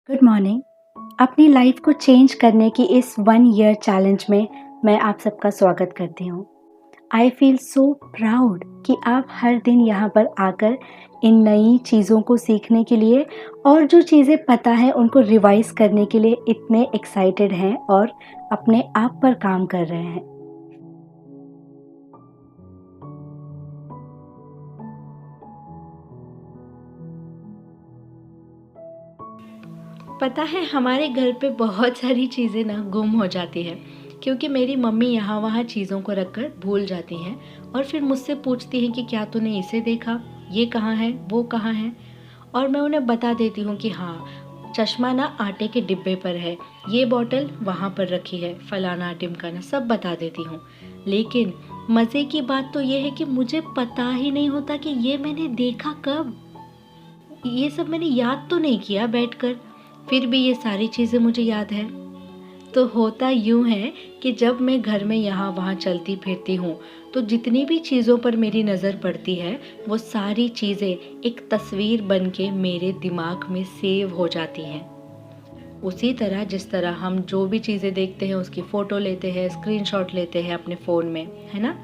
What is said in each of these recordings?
Good morning. अपनी life को change करने की इस 1 ईयर चैलेंज में मैं आप सबका स्वागत करती हूँ। आई फील सो प्राउड कि आप हर दिन यहाँ पर आकर इन नई चीज़ों को सीखने के लिए और जो चीज़ें पता है उनको रिवाइज करने के लिए इतने एक्साइटेड हैं और अपने आप पर काम कर रहे हैं। पता है हमारे घर पे बहुत सारी चीज़ें ना गुम हो जाती हैं क्योंकि मेरी मम्मी यहाँ वहाँ चीज़ों को रख कर भूल जाती हैं और फिर मुझसे पूछती हैं कि क्या तूने इसे देखा, ये कहाँ है, वो कहाँ है। और मैं उन्हें बता देती हूँ कि हाँ, चश्मा ना आटे के डिब्बे पर है, ये बॉटल वहाँ पर रखी है, फलाना टिमकाना सब बता देती हूँ। लेकिन मज़े की बात तो ये है कि मुझे पता ही नहीं होता कि ये मैंने देखा कब, ये सब मैंने याद तो नहीं किया बैठकर, फिर भी ये सारी चीज़ें मुझे याद है। तो होता यूँ है कि जब मैं घर में यहाँ वहाँ चलती फिरती हूँ तो जितनी भी चीज़ों पर मेरी नज़र पड़ती है वो सारी चीज़ें एक तस्वीर बन के मेरे दिमाग में सेव हो जाती हैं। उसी तरह जिस तरह हम जो भी चीज़ें देखते हैं उसकी फ़ोटो लेते हैं, स्क्रीनशॉट लेते हैं अपने फ़ोन में, है ना?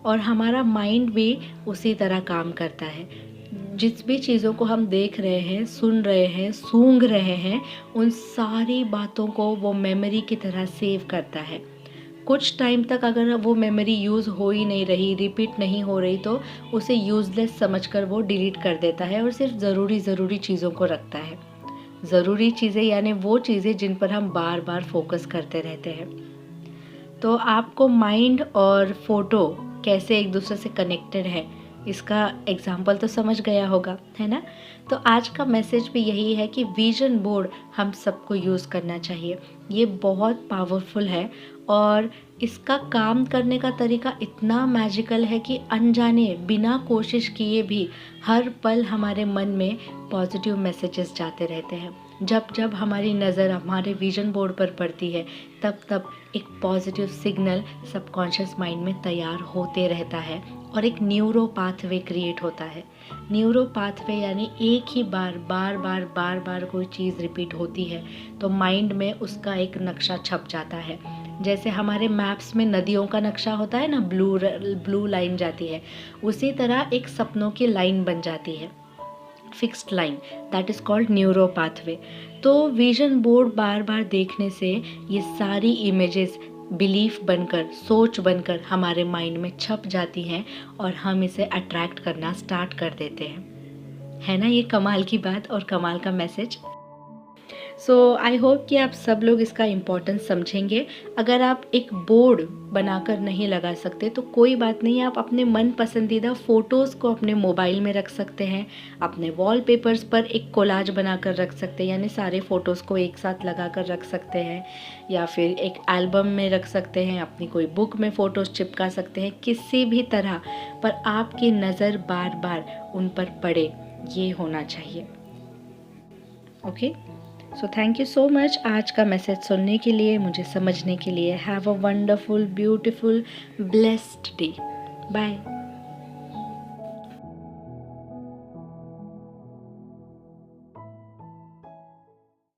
और हमारा माइंड भी उसी तरह काम करता है। जिस भी चीज़ों को हम देख रहे हैं, सुन रहे हैं, सूंघ रहे हैं, उन सारी बातों को वो मेमोरी की तरह सेव करता है। कुछ टाइम तक अगर वो मेमोरी यूज़ हो ही नहीं रही, रिपीट नहीं हो रही, तो उसे यूज़लेस समझकर वो डिलीट कर देता है और सिर्फ ज़रूरी चीज़ों को रखता है। ज़रूरी चीज़ें यानी वो चीज़ें जिन पर हम बार बार फोकस करते रहते हैं। तो आपको माइंड और फोटो कैसे एक दूसरे से कनेक्टेड है, इसका एग्जाम्पल तो समझ गया होगा, है ना? तो आज का मैसेज भी यही है कि विजन बोर्ड हम सबको यूज़ करना चाहिए। ये बहुत पावरफुल है और इसका काम करने का तरीका इतना मैजिकल है कि अनजाने बिना कोशिश किए भी हर पल हमारे मन में पॉजिटिव मैसेजेस जाते रहते हैं। जब जब हमारी नज़र हमारे विजन बोर्ड पर पड़ती है तब तब एक पॉजिटिव सिग्नल सबकॉन्शियस माइंड में तैयार होते रहता है और एक न्यूरो पाथवे क्रिएट होता है। न्यूरो पाथवे यानी एक ही बार बार कोई चीज़ रिपीट होती है तो माइंड में उसका एक नक्शा छप जाता है। जैसे हमारे मैप्स में नदियों का नक्शा होता है ना, ब्लू लाइन जाती है, उसी तरह एक सपनों की लाइन बन जाती है, fixed line, that is called neuro pathway. तो विजन बोर्ड बार बार देखने से ये सारी इमेजेस बिलीफ बनकर, सोच बनकर हमारे माइंड में छप जाती हैं और हम इसे अट्रैक्ट करना स्टार्ट कर देते हैं। है ना ये कमाल की बात और कमाल का मैसेज। सो आई होप कि आप सब लोग इसका इम्पोर्टेंस समझेंगे। अगर आप एक बोर्ड बनाकर नहीं लगा सकते तो कोई बात नहीं, आप अपने मन पसंदीदा फ़ोटोज़ को अपने मोबाइल में रख सकते हैं, अपने वॉलपेपर्स पर एक कोलाज बनाकर रख सकते हैं, यानी सारे फ़ोटोज़ को एक साथ लगा कर रख सकते हैं, या फिर एक एल्बम में रख सकते हैं, अपनी कोई बुक में फ़ोटोज़ चिपका सकते हैं। किसी भी तरह पर आपकी नज़र बार बार उन पर पड़े, ये होना चाहिए। Okay, so thank you so much आज का मैसेज सुनने के लिए, मुझे समझने के लिए। Have a wonderful, beautiful, blessed day. Bye.